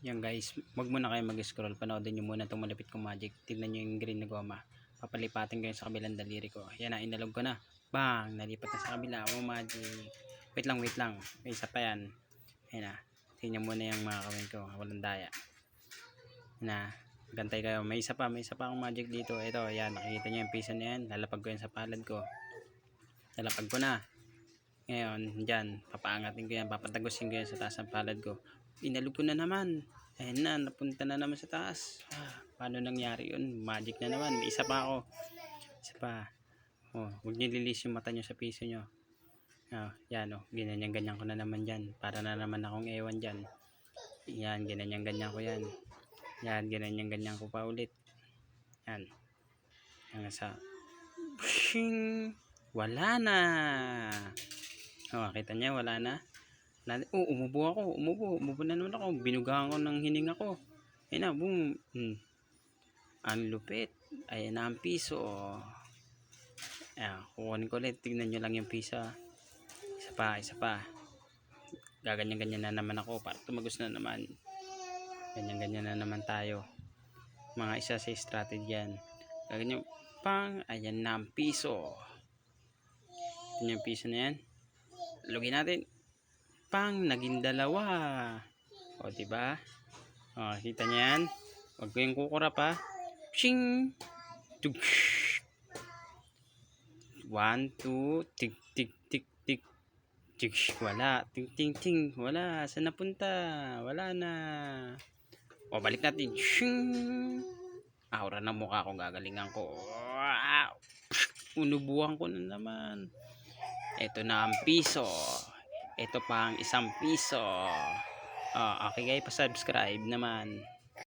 Yan guys, wag muna kayo mag-scroll. Panoodin nyo muna itong malapit kong magic. Tignan nyo yung green na goma. Papalipatin ko yun sa kabilang daliri ko. Yan na, inalog ko na. Bang! Nalipat na sa kabila. Oh magic. Wait lang, wait lang. May isa pa yan. Yan na. Tignan muna yung mga kawin ko. Walang daya. Yan na. Gantay kayo. May isa pa akong magic dito. Ito, yan. Nakikita nyo yung piso na yan. Lalapag ko yan sa palad ko. Lalapag ko na. Ngayon, dyan. Papaangatin ko yan. Papatagusin ko yan sa taas ng palad ko. Inalog ko na naman. Ayun na, napunta na naman sa taas. Paano nangyari yun? Magic na naman. May isa pa ako. Isa pa. Huwag nyo lilis yung mata nyo sa piso nyo. Yan ginanyan-ganyan ko na naman dyan. Para na naman akong ewan dyan. Yan, ginanyan-ganyan ko yan. Yan, ginanyan-ganyan ko pa ulit. Yan. Hanggang sa pushing. Wala na. Kita niya, wala na. Umubo ako. Umubo na naman ako. Binugahan ko ng hininga ko. Ayun na, boom. Ang lupit. Ayan na ang piso. Ayan, kukunin ko ulit. Tignan nyo lang yung piso. Isa pa. Gaganyan-ganyan na naman ako. Para tumagos na naman. Ganyan-ganyan na naman tayo. Mga isa sa strategy yan. Gaganyan. Pang. Ayan na ang piso. Tignan yung piso na yan. Lugin natin. Pang, naging dalawa. Diba? Kita niyo yan? Huwag ko yung kukurap ha. Shing! 1, 2, tik, tik, tik, tik. Tik, wala. Ting, ting, ting. Wala. Saan napunta? Wala na. Balik natin. Shing! Aura ng mukha ko. Gagalingan ko. Unubuhan ko na naman. Ito na ang piso. Ito pa ang 1 piso. Okay guys, pa-subscribe naman.